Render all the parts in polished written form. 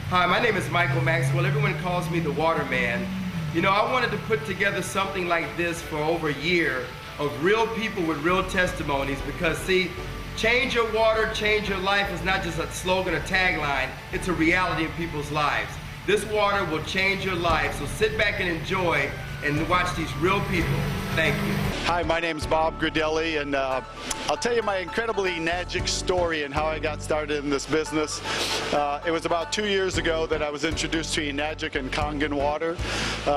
Hi, my name is Michael Maxwell. Everyone calls me the Waterman. You know, I wanted to put together something like this for over a year of real people with real testimonies because, see, change your water, change your life is not just a slogan or tagline, it's a reality in people's lives. This water will change your life, so sit back and enjoy and watch these real people. Thank you. Hi, my name's Bob Gradelli, and I'll tell you my incredibly Enagic story and how I got started in this business. It was about 2 years ago that I was introduced to Enagic and Kangen water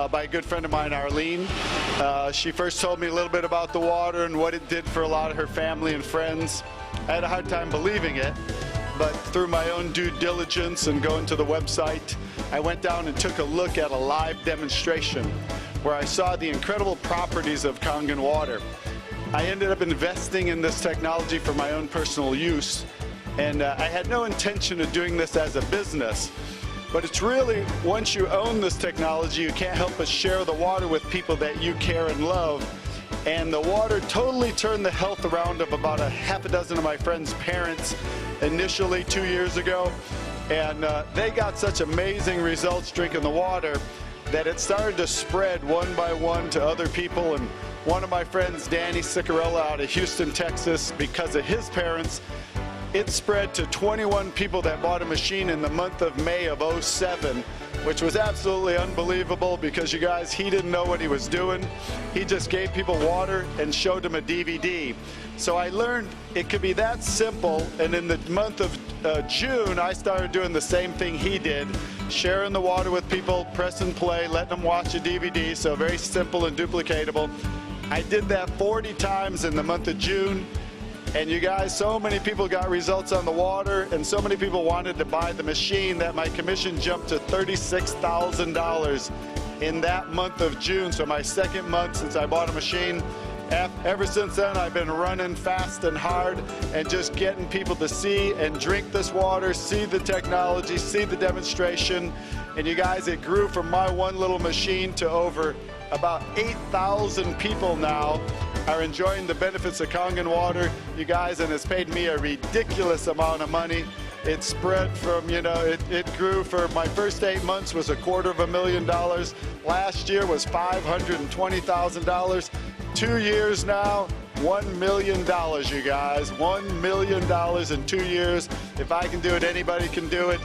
by a good friend of mine, Arlene. She first told me a little bit about the water and what it did for a lot of her family and friends. I had a hard time believing it, but through my own due diligence and going to the website, I went down and took a look at a live demonstration where I saw the incredible properties of Kangen water. I ended up investing in this technology for my own personal use, and I had no intention of doing this as a business. But it's really, once you own this technology, you can't help but share the water with people that you care and love. And the water totally turned the health around of about a half a dozen of my friends' parents initially 2 years ago. And they got such amazing results drinking the water that it started to spread one by one to other people. And one of my friends, Danny Sicarella out of Houston, Texas, because of his parents, it spread to 21 people that bought a machine in the month of May of '07, which was absolutely unbelievable because, you guys, he didn't know what he was doing. He just gave people water and showed them a DVD. So I learned it could be that simple, and in the month of June, I started doing the same thing he did, sharing the water with people, press and play, letting them watch a DVD, so very simple and duplicatable. I did that 40 times in the month of June. And you guys, so many people got results on the water, and so many people wanted to buy the machine that my commission jumped to $36,000 in that month of June. So my second month since I bought a machine. Ever since then, I've been running fast and hard and just getting people to see and drink this water, see the technology, see the demonstration. And you guys, it grew from my one little machine to over about 8,000 people now are enjoying the benefits of Kangen water, you guys, and it's paid me a ridiculous amount of money. It spread from, you know, it grew for my first 8 months was $250,000. Last year was $520,000. 2 years now, $1 million, you guys. $1 million in 2 years. If I can do it, anybody can do it.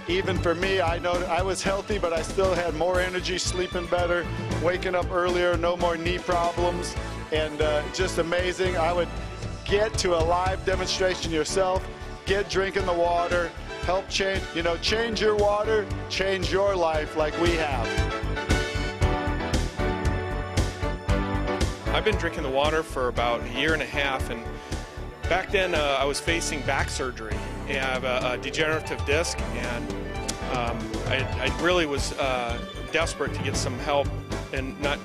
Even for me, I know I was healthy, but I still had more energy, sleeping better, waking up earlier, no more knee problems, and just amazing. I would get to a live demonstration yourself, get drinking the water, help change, you know, change your water, change your life like we have. I've been drinking the water for about a year and a half, and back then I was facing back surgery. I have a degenerative disc, and I really was desperate to get some help and not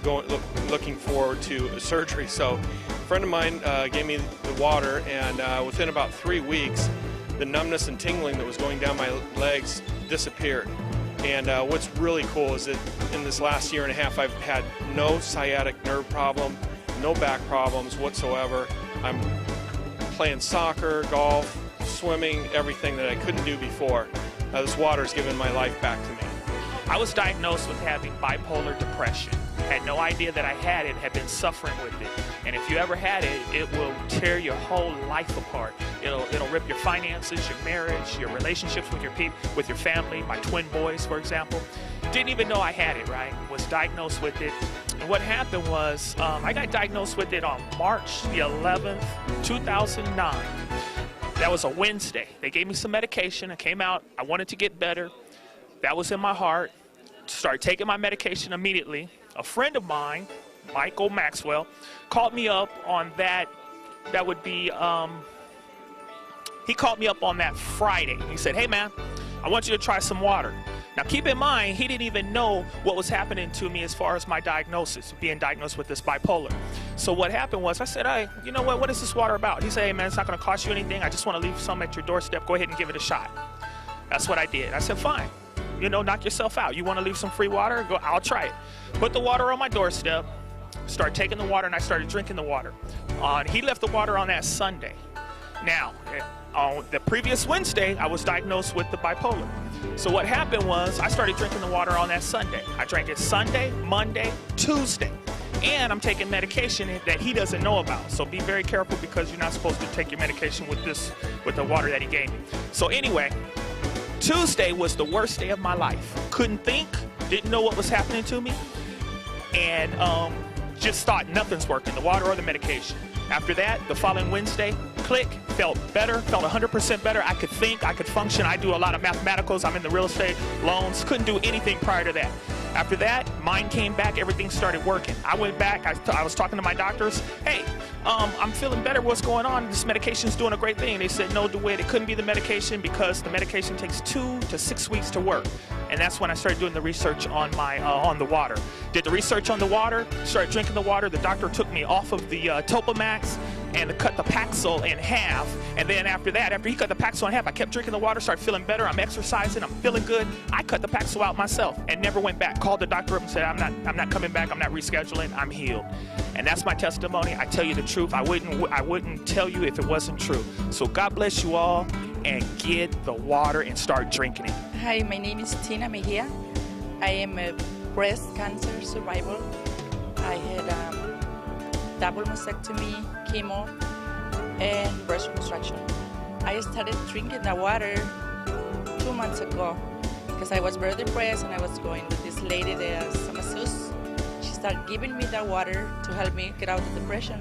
looking forward to surgery. So a friend of mine gave me the water, and within about 3 weeks, the numbness and tingling that was going down my legs disappeared. And what's really cool is that in this last year and a half, I've had no sciatic nerve problem, no back problems whatsoever. I'm playing soccer, golf, swimming, everything that I couldn't do before. This water's given my life back to me. I was diagnosed with having bipolar depression. Had no idea that I had it, had been suffering with it. And if you ever had it, it will tear your whole life apart. It'll rip your finances, your marriage, your relationships with your people, with your family. My twin boys, for example, didn't even know I had it, right? Was diagnosed with it. And what happened was I got diagnosed with it on March the 11th, 2009. That was a Wednesday. They gave me some medication. I came out. I wanted to get better. That was in my heart. Started taking my medication immediately. A friend of mine, Michael Maxwell, called me up on that. That would be, he called me up on that Friday. He said, hey man, I want you to try some water. Now keep in mind, he didn't even know what was happening to me as far as my diagnosis, being diagnosed with this bipolar. So what happened was, I said, hey, you know what is this water about? He said, hey man, it's not gonna cost you anything. I just wanna leave some at your doorstep. Go ahead and give it a shot. That's what I did. I said, fine. You know, knock yourself out. You want to leave some free water? Go, I'll try it. Put the water on my doorstep, start taking the water, and I started drinking the water. He left the water on that Sunday. Now, on the previous Wednesday, I was diagnosed with the bipolar. So what happened was I started drinking the water on that Sunday. I drank it Sunday, Monday, Tuesday. And I'm taking medication that he doesn't know about. So be very careful, because you're not supposed to take your medication with the water that he gave me. So anyway, Tuesday was the worst day of my life. Couldn't think, didn't know what was happening to me, and just thought nothing's working, the water or the medication. After that, the following Wednesday, click, felt better, felt 100% better. I could think, I could function. I do a lot of mathematicals. I'm in the real estate, loans. Couldn't do anything prior to that. After that, mine came back, everything started working. I went back, I was talking to my doctors. Hey, I'm feeling better, what's going on? This medication's doing a great thing. They said, no, DeWitt, it couldn't be the medication, because the medication takes 2 to 6 weeks to work. And that's when I started doing the research on on the water. Did the research on the water, started drinking the water. The doctor took me off of the Topamax and cut the Paxil in half. And then after that, after he cut the Paxil in half, I kept drinking the water, started feeling better. I'm exercising, I'm feeling good. I cut the Paxil out myself and never went back. Called the doctor up and said, I'm not coming back, I'm not rescheduling, I'm healed. And that's my testimony. I tell you the truth. I wouldn't tell you if it wasn't true. So God bless you all, and get the water and start drinking it. Hi, my name is Tina Mejia. I am a breast cancer survivor. I had double mastectomy, chemo, and breast reconstruction. I started drinking the water 2 months ago because I was very depressed, and I was going with this lady, the masseuse. She started giving me the water to help me get out of depression.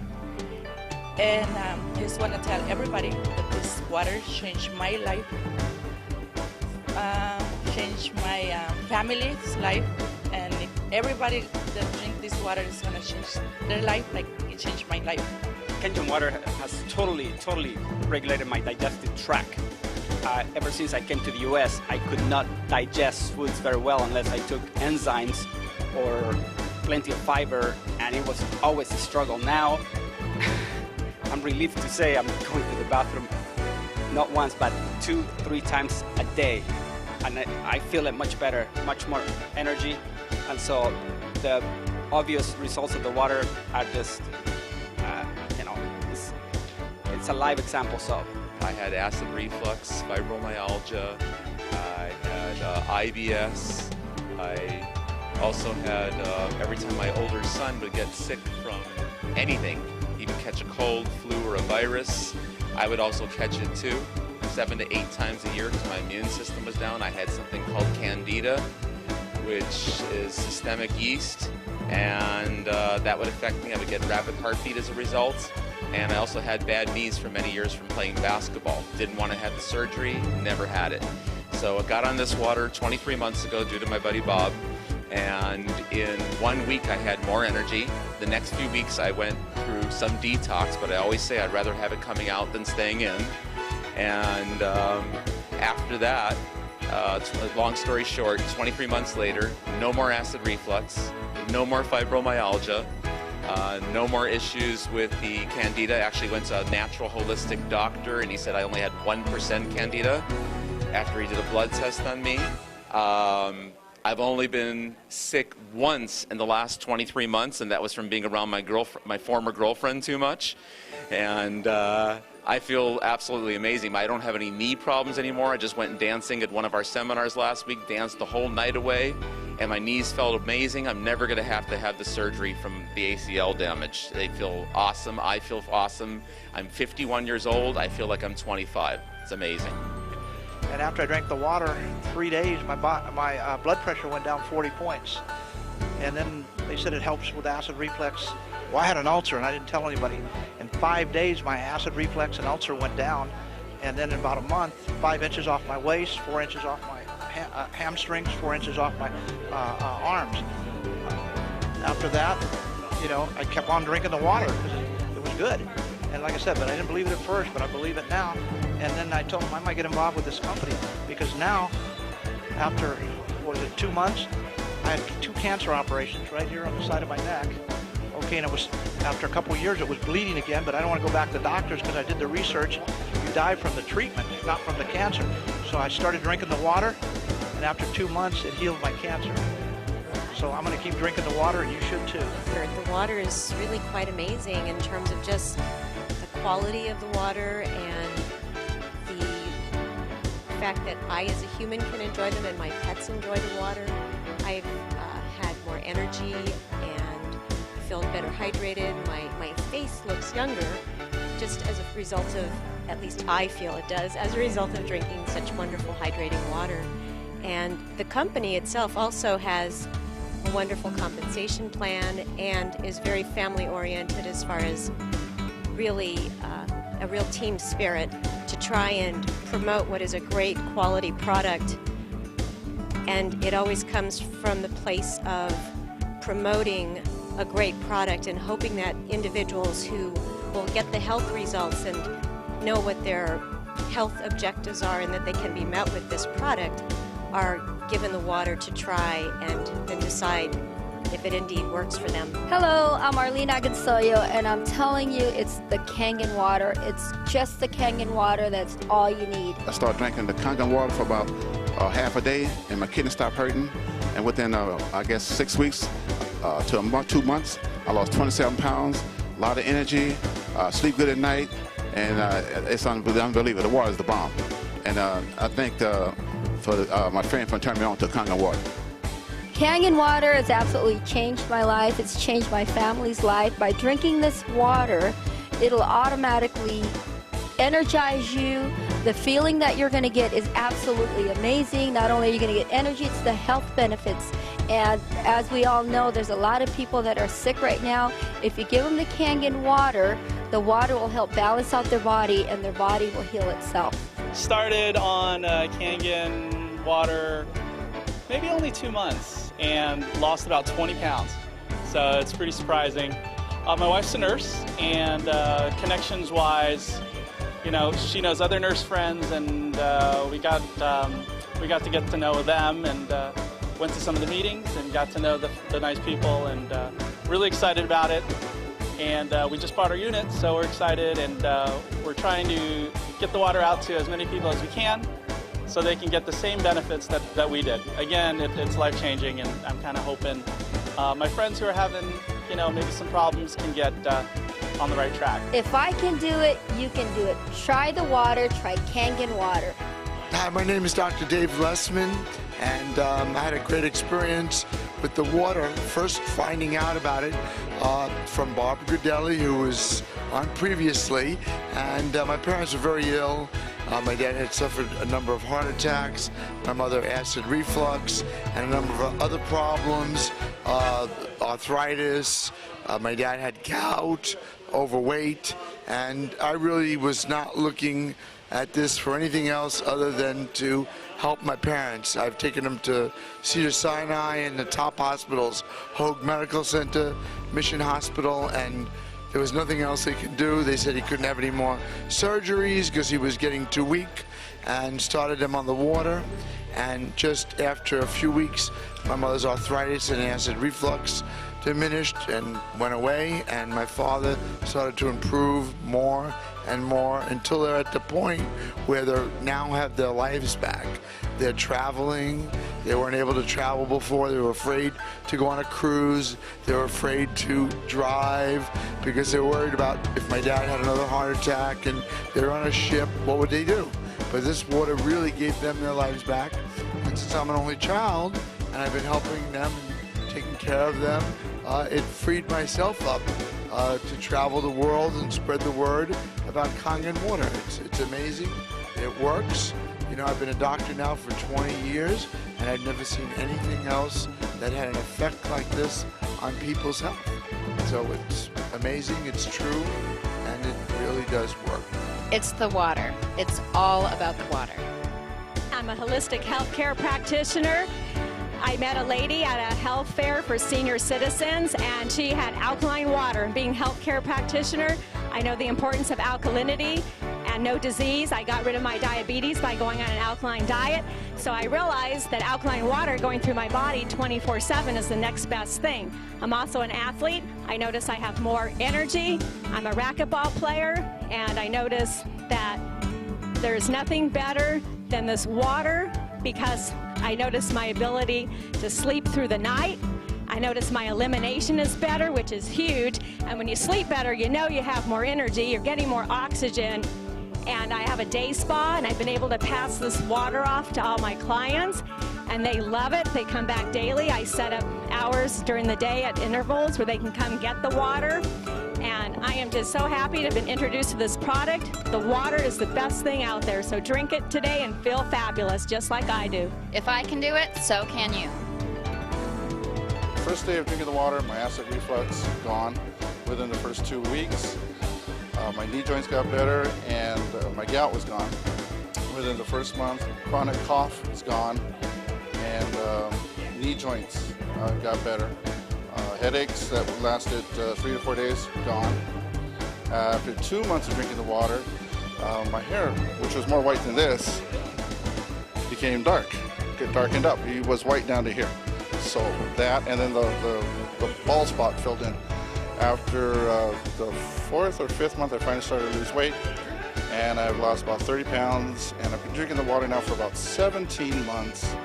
And I just want to tell everybody that this water changed my life, changed my family's life, and if everybody that drink this water is going to change their life like it changed my life. Kangen water has totally regulated my digestive tract. Ever since I came to the US, I could not digest foods very well unless I took enzymes or plenty of fiber, and it was always a struggle. Now, I'm relieved to say I'm going to the bathroom not once, but 2-3 times a day. And I feel it much better, much more energy. And so the obvious results of the water are just, it's a live example. So I had acid reflux, fibromyalgia, I had IBS, I also had, every time my older son would get sick from anything, he would catch a cold, flu, or a virus, I would also catch it too, 7 to 8 times a year because my immune system was down. I had something called Candida, which is systemic yeast, and that would affect me. I would get rapid heartbeat as a result. And I also had bad knees for many years from playing basketball. Didn't want to have the surgery, never had it. So I got on this water 23 months ago due to my buddy Bob. And in 1 week I had more energy. The next few weeks I went through some detox, but I always say I'd rather have it coming out than staying in. And after that, long story short, 23 months later, no more acid reflux, no more fibromyalgia, no more issues with the Candida. I actually went to a natural holistic doctor, and he said I only had 1% Candida after he did a blood test on me. I've only been sick once in the last 23 months, and that was from being around my former girlfriend too much. And I feel absolutely amazing. I don't have any knee problems anymore. I just went dancing at one of our seminars last week, danced the whole night away, and my knees felt amazing. I'm never going to have the surgery from the ACL damage. They feel awesome. I feel awesome. I'm 51 years old. I feel like I'm 25. It's amazing. And after I drank the water, 3 days, my blood pressure went down 40 points. And then they said it helps with acid reflux. Well, I had an ulcer, and I didn't tell anybody. In 5 days, my acid reflux and ulcer went down. And then in about a month, 5 inches off my waist, 4 inches off my hamstrings, 4 inches off my arms. After that, I kept on drinking the water because it was good. And like I said, but I didn't believe it at first, but I believe it now. And then I told them I might get involved with this company because now, after, 2 months, I had 2 cancer operations right here on the side of my neck. Okay, and it was, after a couple of years, it was bleeding again, but I don't want to go back to doctors because I did the research. You die from the treatment, not from the cancer. So I started drinking the water, and after 2 months, it healed my cancer. So I'm going to keep drinking the water, and you should too. The water is really quite amazing in terms of just the quality of the water and fact that I as a human can enjoy them and my pets enjoy the water. I've had more energy and feel better hydrated. My face looks younger just as a result of, at least I feel it does, as a result of drinking such wonderful hydrating water. And the company itself also has a wonderful compensation plan and is very family oriented as far as really a real team spirit to try and promote what is a great quality product. And it always comes from the place of promoting a great product and hoping that individuals who will get the health results and know what their health objectives are and that they can be met with this product are given the water to try and then decide if it indeed works for them. Hello, I'm Arlene Agonsoyo, and I'm telling you, it's the Kangen water. It's just the Kangen water. That's all you need. I started drinking the Kangen water for about half a day, and my kidneys stopped hurting. And within, I guess, 6 weeks to a month, 2 months, I lost 27 pounds, a lot of energy, sleep good at night, and it's unbelievable. The water is the bomb. And I thank for my friend for turning me on to Kangen water. Kangen water has absolutely changed my life. It's changed my family's life. By drinking this water, it'll automatically energize you. The feeling that you're going to get is absolutely amazing. Not only are you going to get energy, it's the health benefits. And as we all know, there's a lot of people that are sick right now. If you give them the Kangen water, the water will help balance out their body and their body will heal itself. Started on Kangen water maybe only 2 months and lost about 20 pounds. So it's pretty surprising. My wife's a nurse, and connections-wise, you know, she knows other nurse friends, and we got to get to know them, and went to some of the meetings and got to know the nice people, and really excited about it. And we just bought our unit, so we're excited, and we're trying to get the water out to as many people as we can, so they can get the same benefits that we did. Again, it's life-changing, and I'm kind of hoping my friends who are having, you know, maybe some problems can get on the right track. If I can do it, you can do it. Try the water, try Kangen water. Hi, my name is Dr. Dave Lessman, and I had a great experience with the water, first finding out about it from Barbara Grudelli, who was on previously, and my parents were very ill. My dad had suffered a number of heart attacks, my mother acid reflux, and a number of other problems, arthritis. My dad had gout, overweight, and I really was not looking at this for anything else other than to help my parents. I've taken them to Cedars-Sinai and the top hospitals, Hoag Medical Center, Mission Hospital, and there was nothing else they could do. They said he couldn't have any more surgeries because he was getting too weak, and started him on the water. And just after a few weeks, my mother's arthritis and acid reflux diminished and went away, and my father started to improve more and more until they're at the point where they now have their lives back. They're traveling. They weren't able to travel before. They were afraid to go on a cruise. They were afraid to drive because they were worried about if my dad had another heart attack and they're on a ship, what would they do? But this water really gave them their lives back. And since I'm an only child and I've been helping them and taking care of them, it freed myself up to travel the world and spread the word about Kangen water. It's amazing. It works. You know, I've been a doctor now for 20 years, and I've never seen anything else that had an effect like this on people's health. So it's amazing, it's true, and it really does work. It's the water. It's all about the water. I'm a holistic healthcare practitioner. I met a lady at a health fair for senior citizens, and she had alkaline water. And being a healthcare practitioner, I know the importance of alkalinity and no disease. I got rid of my diabetes by going on an alkaline diet. So I realized that alkaline water going through my body 24/7 is the next best thing. I'm also an athlete. I notice I have more energy. I'm a racquetball player, and I notice that there's nothing better than this water, because I notice my ability to sleep through the night. I notice my elimination is better, which is huge. And when you sleep better, you know you have more energy, you're getting more oxygen, and I have a day spa, and I've been able to pass this water off to all my clients, and they love it. They come back daily. I set up hours during the day at intervals where they can come get the water, and I am just so happy to have been introduced to this product. The water is the best thing out there, so drink it today and feel fabulous, just like I do. If I can do it, so can you. First day of drinking the water, my acid reflux gone within the first 2 weeks. My knee joints got better, and my gout was gone within the first month. Chronic cough is gone, and knee joints got better. Headaches that lasted 3 to 4 days, gone. After 2 months of drinking the water, my hair, which was more white than this, became dark. It darkened up. It was white down to here. So that, and then the bald spot filled in. After the 4th or 5th month, I finally started to lose weight, and I've lost about 30 pounds, and I've been drinking the water now for about 17 months.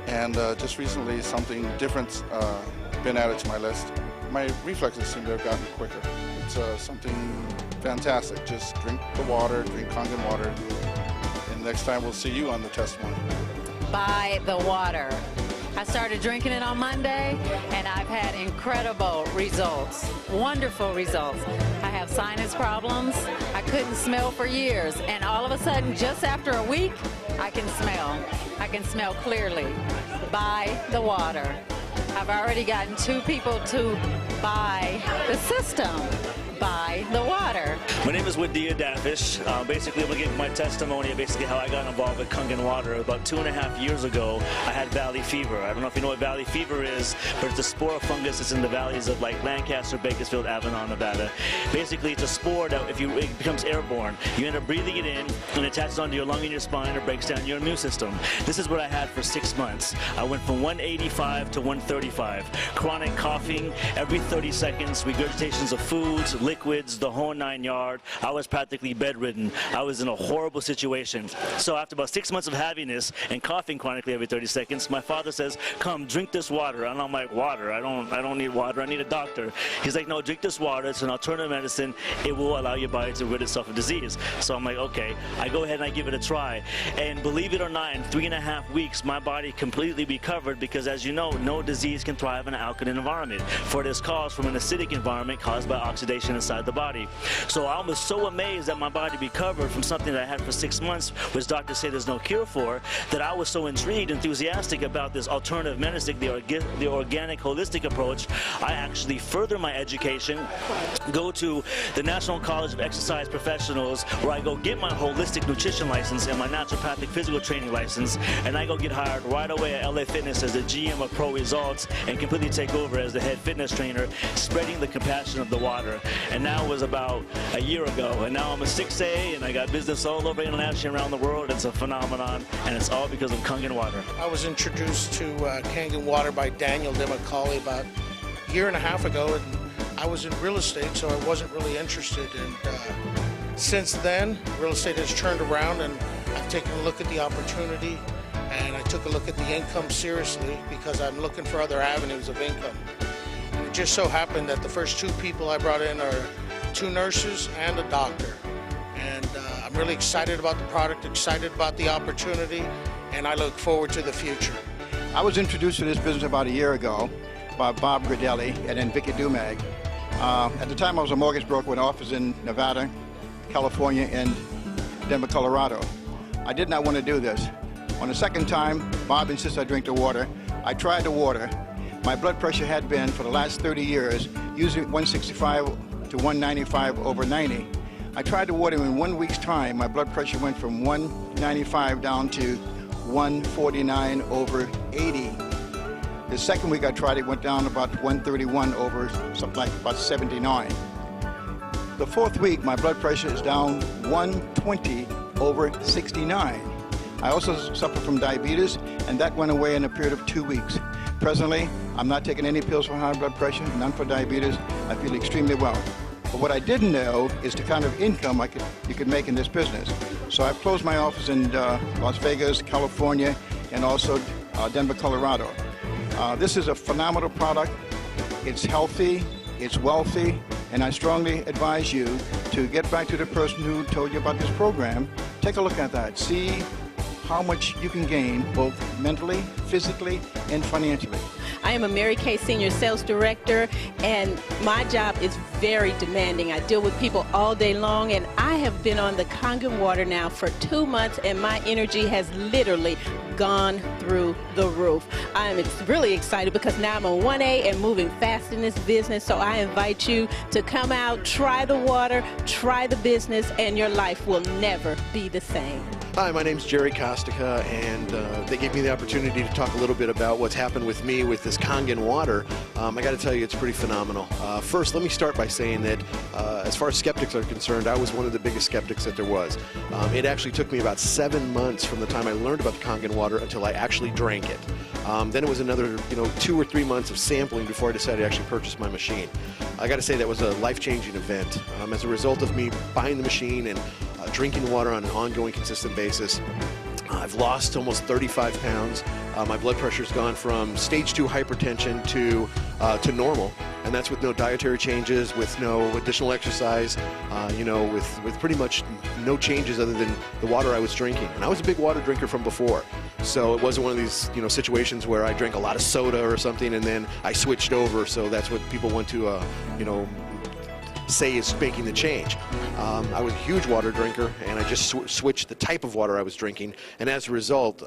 And just recently, something different's been added to my list. My reflexes seem to have gotten quicker. It's something fantastic. Just drink the water, drink Kangen water, and next time we'll see you on the testimony. Buy the water. I started drinking it on Monday, and I've had incredible results, wonderful results. I have sinus problems. I couldn't smell for years, and all of a sudden, just after a week, I can smell. I can smell clearly. Buy the water. I've already gotten 2 people to buy the system. Buy the water. My name is Wadia Dafish. Basically, I'm going to give my testimony of basically how I got involved with Kangen water. About 2.5 years ago, I had valley fever. I don't know if you know what valley fever is, but it's a spore fungus that's in the valleys of like Lancaster, Bakersfield, Avalon, Nevada. Basically, it's a spore that if it becomes airborne, you end up breathing it in and it attaches onto your lung and your spine or breaks down your immune system. This is what I had for 6 months. I went from 185 to 135. Chronic coughing every 30 seconds, regurgitations of foods, liquids, the whole 9 yards. I was practically bedridden. I was in a horrible situation. So after about 6 months of having this and coughing chronically every 30 seconds, my father says, "Come, drink this water." And I'm like, "Water? I don't need water. I need a doctor." He's like, "No, drink this water. It's an alternative medicine. It will allow your body to rid itself of disease." So I'm like, okay. I go ahead and I give it a try. And believe it or not, in 3.5 weeks, my body completely recovered because, as you know, no disease can thrive in an alkaline environment. For this cause from an acidic environment caused by oxidation inside the body. So I was so amazed that my body recovered from something that I had for 6 months, which doctors say there's no cure for, that I was so intrigued, enthusiastic about this alternative medicine, the organic, holistic approach. I actually further my education, go to the National College of Exercise Professionals, where I go get my holistic nutrition license and my naturopathic physical training license, and I go get hired right away at LA Fitness as the GM of Pro Results and completely take over as the head fitness trainer, spreading the compassion of the water. And that was about a year ago, and now I'm a 6A, and I got business all over internationally around the world. It's a phenomenon, and it's all because of Kangen water. I was introduced to Kangen water by Daniel DeMacaulay about a year and a half ago, and I was in real estate, so I wasn't really interested. And since then, real estate has turned around, and I've taken a look at the opportunity, and I took a look at the income seriously because I'm looking for other avenues of income. And it just so happened that the first 2 people I brought in are 2 nurses and a doctor. And I'm really excited about the product, excited about the opportunity, and I look forward to the future. I was introduced to this business about a year ago by Bob Gridelli and then Vicky Dumag. At the time, I was a mortgage broker with an office in Nevada, California, and Denver, Colorado. I did not want to do this. On the second time, Bob insisted I drink the water. I tried the water. My blood pressure had been, for the last 30 years, usually 165 to 195/90. I tried the water, and in 1 week's time, my blood pressure went from 195 down to 149/80. The second week I tried it, went down about 131 over something like about 79. The 4th week, my blood pressure is down 120/69. I also suffer from diabetes, and that went away in a period of 2 weeks. Presently, I'm not taking any pills for high blood pressure, none for diabetes. I feel extremely well. But what I didn't know is the kind of income you could make in this business. So I've closed my office in Las Vegas, California, and also Denver, Colorado. This is a phenomenal product. It's healthy, it's wealthy, And I strongly advise you to get back to the person who told you about this program. Take a look at that. See how much you can gain both mentally, physically, and financially. I am a Mary Kay Senior Sales Director, and my job is very demanding. I deal with people all day long, and I have been on the Kangen water now for 2 months, and my energy has literally gone through the roof. I am really excited because now I'm a 1A and moving fast in this business, so I invite you to come out, try the water, try the business, and your life will never be the same. Hi, my name's Jerry Kostica, and they gave me the opportunity to talk a little bit about what's happened with me with this Kangen water. I got to tell you, it's pretty phenomenal. First, let me start by saying that as far as skeptics are concerned, I was one of the biggest skeptics that there was. It actually took me about 7 months from the time I learned about the Kangen water until I actually drank it. Then it was another 2 or 3 months of sampling before I decided to actually purchase my machine. I got to say that was a life-changing event. As a result of me buying the machine and drinking water on an ongoing, consistent basis, I've lost almost 35 pounds. My blood pressure's gone from stage 2 hypertension to normal, and that's with no dietary changes, with no additional exercise, with pretty much no changes other than the water I was drinking. And I was a big water drinker from before, so it wasn't one of these situations where I drank a lot of soda or something and then I switched over. So that's what people want to say is making the change. I was a huge water drinker, and I just switched the type of water I was drinking, and as a result,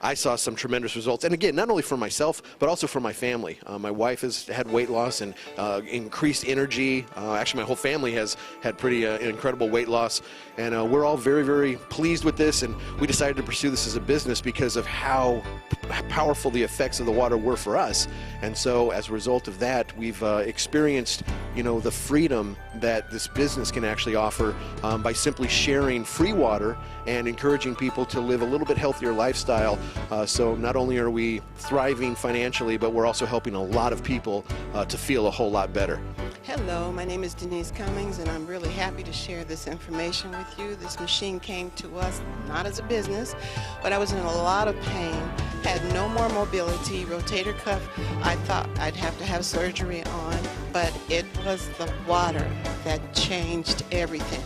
I saw some tremendous results. And again, not only for myself, but also for my family. My wife has had weight loss and increased energy. Actually, my whole family has had pretty incredible weight loss, and we're all very, very pleased with this, and we decided to pursue this as a business because of how powerful the effects of the water were for us. And so as a result of that, we've experienced the freedom that this business can actually offer by simply sharing free water and encouraging people to live a little bit healthier lifestyle. So not only are we thriving financially, but we're also helping a lot of people to feel a whole lot better. Hello, my name is Denise Cummings, and I'm really happy to share this information with you. This machine came to us not as a business, but I was in a lot of pain, had no more mobility, rotator cuff I thought I'd have to have surgery on, but it was the water that changed everything.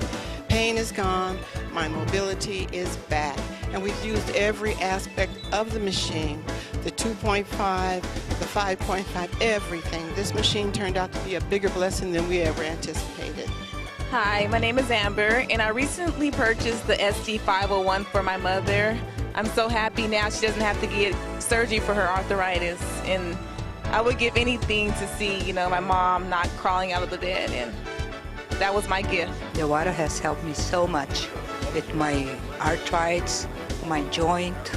Pain is gone, my mobility is back, and we've used every aspect of the machine, the 2.5, the 5.5, everything. This machine turned out to be a bigger blessing than we ever anticipated. Hi, my name is Amber, and I recently purchased the SD501 for my mother. I'm so happy now she doesn't have to get surgery for her arthritis, and I would give anything to see, my mom not crawling out of the bed, and that was my gift. The water has helped me so much with my arthritis, my joint,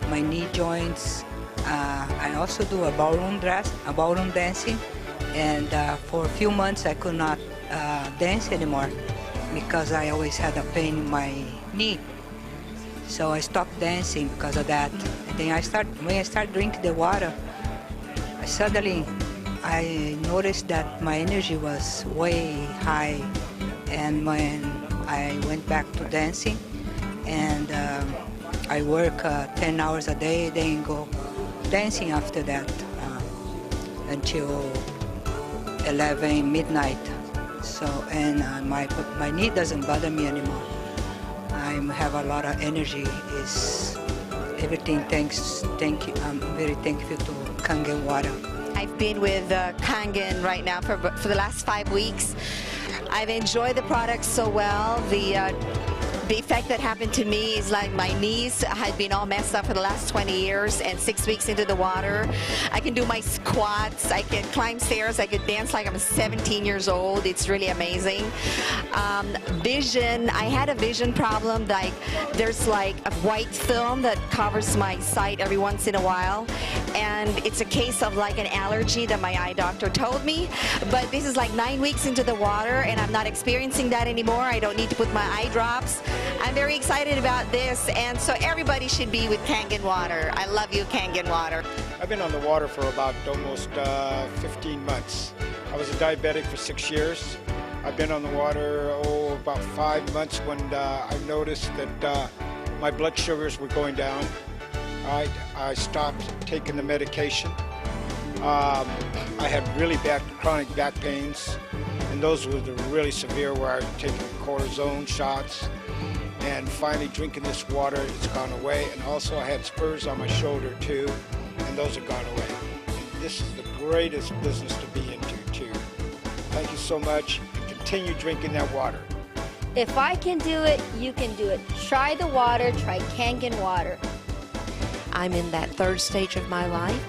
my knee joints. I also do a ballroom dancing, and for a few months I could not dance anymore because I always had a pain in my knee. So I stopped dancing because of that. And then when I started drinking the water, suddenly I noticed that my energy was way high, and when I went back to dancing, and I work 10 hours a day, then go dancing after that until 11 midnight. So, and my knee doesn't bother me anymore. I have a lot of energy. Is everything. Thank you. I'm very thankful to Kangen water. I've been with Kangen right now for the last 5 weeks. I've enjoyed the product so well. The effect that happened to me is like my knees had been all messed up for the last 20 years, and 6 weeks into the water, I can do my squats, I can climb stairs, I could dance like I'm 17 years old. It's really amazing. Vision, I had a vision problem. Like there's like a white film that covers my sight every once in a while, and it's a case of like an allergy that my eye doctor told me. But this is like 9 weeks into the water, and I'm not experiencing that anymore. I don't need to put my eye drops. I'm very excited about this, and so everybody should be with Kangen water. I love you, Kangen water. I've been on the water for about almost 15 months. I was a diabetic for 6 years. I've been on the water about 5 months when I noticed that my blood sugars were going down. I stopped taking the medication. I had really bad chronic back pains, and those were the really severe where I was taking cortisone shots. And finally drinking this water, it's gone away. And also I had spurs on my shoulder too, and those have gone away. And this is the greatest business to be into too. Thank you so much, and continue drinking that water. If I can do it, you can do it. Try the water, try Kangen water. I'm in that third stage of my life.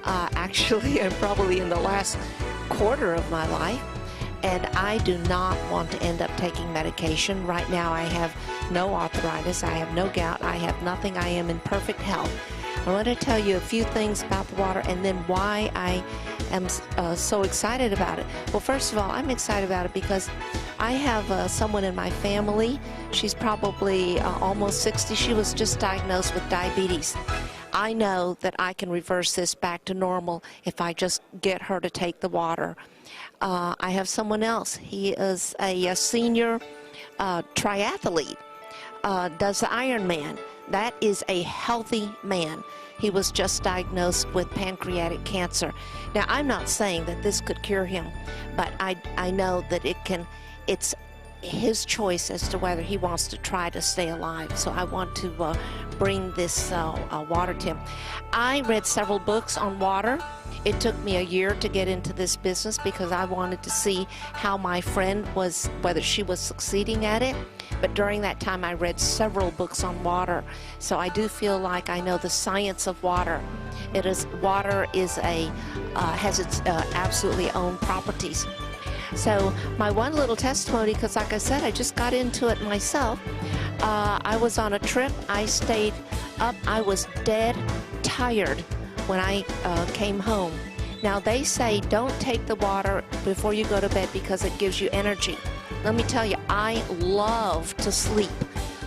Actually, I'm probably in the last quarter of my life. And I do not want to end up taking medication. Right now I have no arthritis, I have no gout, I have nothing. I am in perfect health. I want to tell you a few things about the water and then why I am so excited about it. Well, first of all, I'm excited about it because I have someone in my family. She's probably almost 60. She was just diagnosed with diabetes. I know that I can reverse this back to normal if I just get her to take the water. I have someone else. He is a senior triathlete, does the Ironman. That is a healthy man. He was just diagnosed with pancreatic cancer. Now, I'm not saying that this could cure him, but I know that it's his choice as to whether he wants to try to stay alive. So I want to bring this water to him. I read several books on water. It took me a year to get into this business because I wanted to see how my friend was, whether she was succeeding at it. But during that time, I read several books on water. So I do feel like I know the science of water. Water has its absolutely own properties. So my one little testimony, because like I said, I just got into it myself. I was on a trip. I stayed up. I was dead tired when I came home. Now they say don't take the water before you go to bed because it gives you energy. Let me tell you, I love to sleep,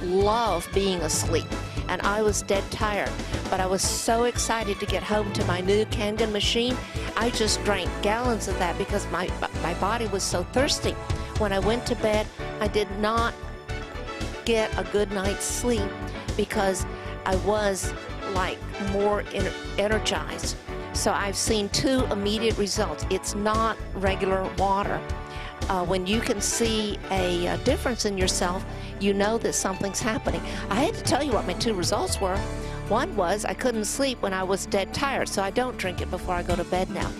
love being asleep, and I was dead tired. But I was so excited to get home to my new Kangen machine. I just drank gallons of that because my body was so thirsty. When I went to bed, I did not get a good night's sleep because I was like more energized. So I've seen two immediate results. It's not regular water. When you can see a difference in yourself, you know that something's happening. I had to tell you what my two results were. One was I couldn't sleep when I was dead tired, so I don't drink it before I go to bed now.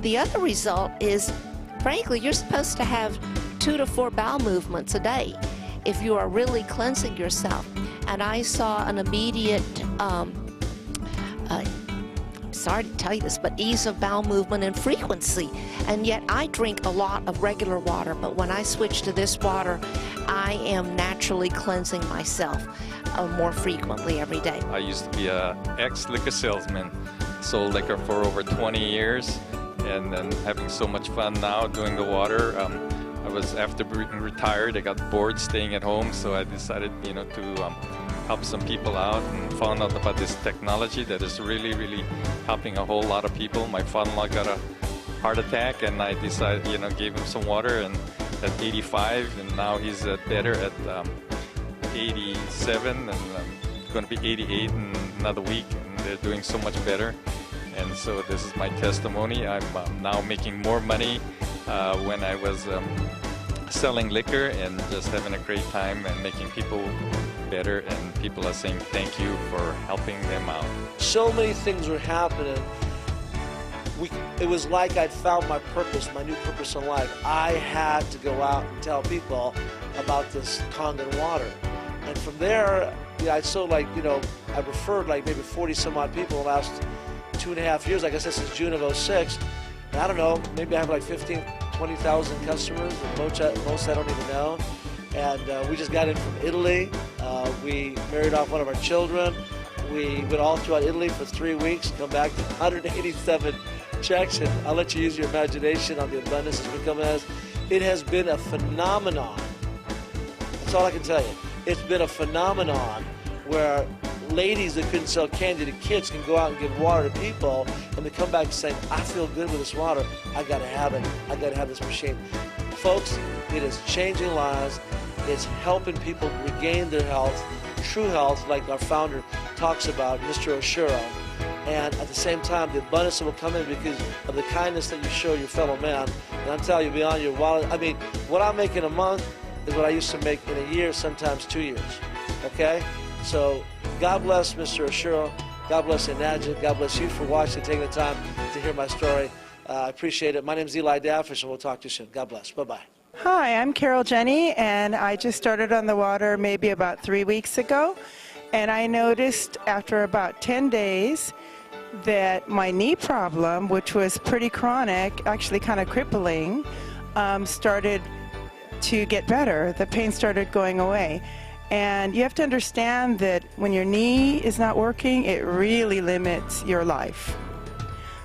The other result is, frankly, you're supposed to have 2 to 4 bowel movements a day if you are really cleansing yourself. And I saw an immediate, I'm sorry to tell you this, but ease of bowel movement and frequency. And yet I drink a lot of regular water, but when I switch to this water, I am naturally cleansing myself more frequently every day. I used to be an ex-liquor salesman, sold liquor for over 20 years, and then having so much fun now doing the water. After being retired, I got bored staying at home, so I decided, to help some people out and found out about this technology that is really, really helping a whole lot of people. My father-in-law got a heart attack, and I decided, gave him some water, and at 85, and now he's better at 87, and going to be 88 in another week, and they're doing so much better. And so this is my testimony. I'm now making more money when I was selling liquor and just having a great time and making people better, and people are saying thank you for helping them out. So many things were happening. It was like I'd found my purpose, my new purpose in life. I had to go out and tell people about this Kangen water. And from there, I referred like maybe 40 some odd people in the last 2.5 years, like I said, since June of 06. And I don't know, maybe I have like 15, 20,000 customers, and most I don't even know. And we just got in from Italy. We married off one of our children. We went all throughout Italy for 3 weeks, come back to 187 checks, and I'll let you use your imagination on the abundance that's become as. It has been a phenomenon. That's all I can tell you. It's been a phenomenon where ladies that couldn't sell candy to kids can go out and give water to people, and they come back saying, I feel good with this water. I got to have it. I got to have this machine. Folks, it is changing lives. It's helping people regain their health, true health, like our founder talks about, Mr. Oshiro. and at the same time, the abundance that will come in because of the kindness that you show your fellow man. And I'm telling you, beyond your wallet, I mean, what I make in a month is what I used to make in a year, sometimes 2 years. Okay? So God bless Mr. Ashura. God bless Enadja. God bless you for watching, taking the time to hear my story. I appreciate it. My name is Eli Dafish, and we'll talk to you soon. God bless. Bye-bye. Hi, I'm Carol Jenny, and I just started on the water maybe about 3 weeks ago. And I noticed after about 10 days that my knee problem, which was pretty chronic, actually kind of crippling, started to get better. The pain started going away. And you have to understand that when your knee is not working, it really limits your life.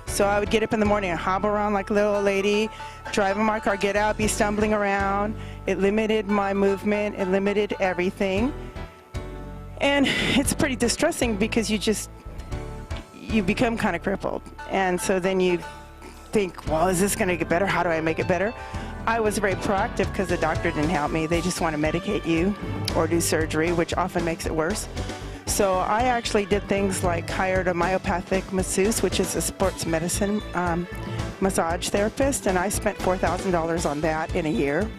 So I would get up in the morning and hobble around like a little old lady, drive in my car, get out, be stumbling around. It limited my movement. It limited everything. And it's pretty distressing because you become kind of crippled. And so then you think, well, is this going to get better? How do I make it better? I was very proactive because the doctor didn't help me. They just want to medicate you or do surgery, which often makes it worse. So I actually did things like hired a myopathic masseuse, which is a sports medicine massage therapist, and I spent $4,000 on that in a year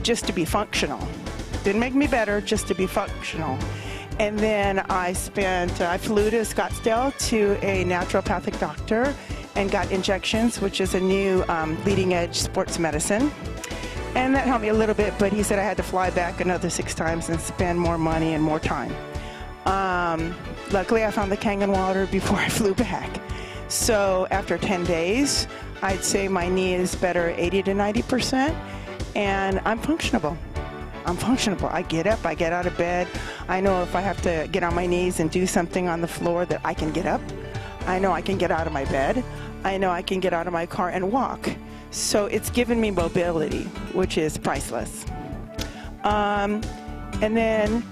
just to be functional. Didn't make me better, just to be functional. And then I flew to Scottsdale to a naturopathic doctor and got injections, which is a new leading edge sports medicine. And that helped me a little bit, but he said I had to fly back another 6 times and spend more money and more time. Luckily, I found the Kangen water before I flew back. So after 10 days, I'd say my knee is better 80 to 90%, and I'm functionable. I get up, I get out of bed. I know if I have to get on my knees and do something on the floor that I can get up. I know I can get out of my bed. I know I can get out of my car and walk. So it's given me mobility, which is priceless. And then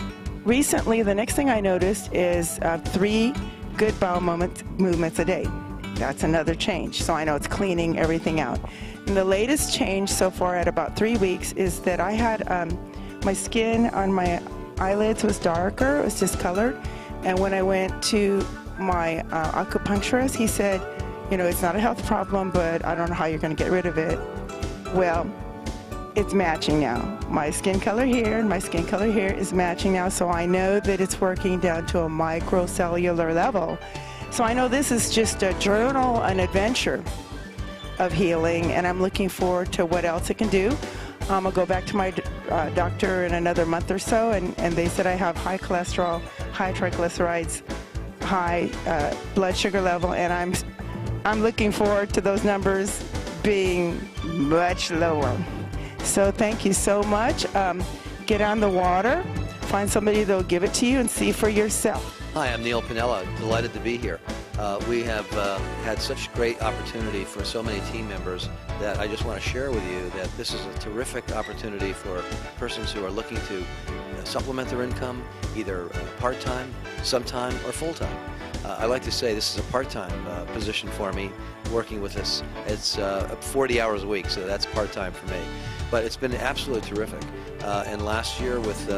recently, the next thing I noticed is 3 good bowel movements a day. That's another change. So I know it's cleaning everything out. And the latest change so far at about 3 weeks is that I had my skin on my eyelids was darker, it was discolored. And when I went to my acupuncturist, he said, you know, it's not a health problem, but I don't know how you're going to get rid of it. Well, it's matching now. My skin color here and my skin color here is matching now, so I know that it's working down to a microcellular level. So I know this is just a journal, an adventure of healing, and I'm looking forward to what else it can do. I'll go back to my doctor in another month or so, and they said I have high cholesterol, high triglycerides, high blood sugar level, and I'm looking forward to those numbers being much lower. So thank you so much. Get on the water, find somebody that'll give it to you, and see for yourself. Hi, I'm Neil Pinella. Delighted to be here. We have had such great opportunity for so many team members that I just want to share with you that this is a terrific opportunity for persons who are looking to supplement their income, either part-time, sometime, or full-time. I like to say this is a part-time position for me, working with this. It's 40 hours a week, so that's part-time for me. But it's been absolutely terrific. And last year, with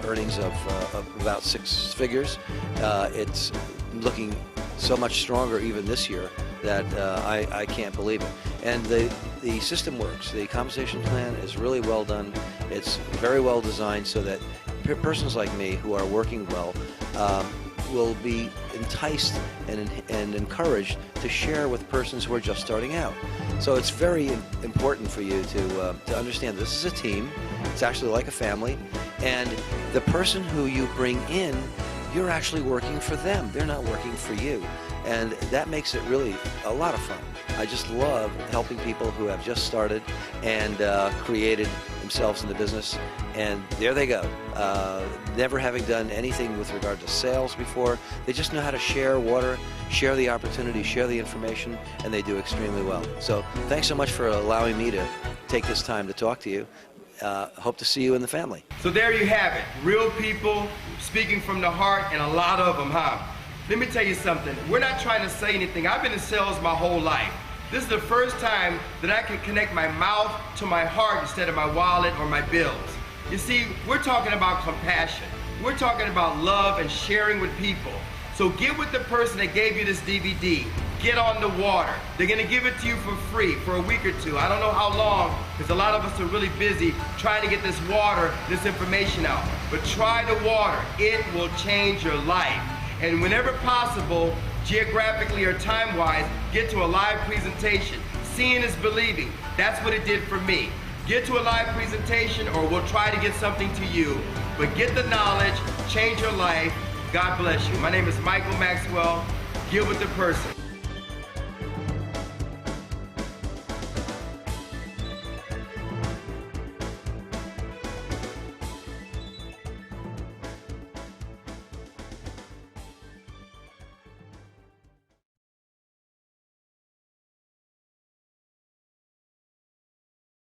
earnings of about 6 figures, it's looking so much stronger even this year that I can't believe it. And the system works. The compensation plan is really well done. It's very well designed so that persons like me who are working well will be enticed and encouraged to share with persons who are just starting out. So it's very important for you to understand this is a team. It's actually like a family, and the person who you bring in, you're actually working for them. They're not working for you, and that makes it really a lot of fun. I just love helping people who have just started and created themselves in the business, and there they go. Never having done anything with regard to sales before, they just know how to share water, share the opportunity, share the information, and they do extremely well. So thanks so much for allowing me to take this time to talk to you. Hope to see you in the family. So there you have it. Real people speaking from the heart, and a lot of them, huh? Let me tell you something. We're not trying to say anything. I've been in sales my whole life. This is the first time that I can connect my mouth to my heart instead of my wallet or my bills. You see, we're talking about compassion. We're talking about love and sharing with people. So get with the person that gave you this DVD. Get on the water. They're going to give it to you for free for a week or two. I don't know how long, because a lot of us are really busy trying to get this water, this information out. But try the water. It will change your life. And whenever possible, geographically or time-wise, get to a live presentation. Seeing is believing. That's what it did for me. Get to a live presentation, or we'll try to get something to you. But get the knowledge, change your life. God bless you. My name is Michael Maxwell. Get with the person.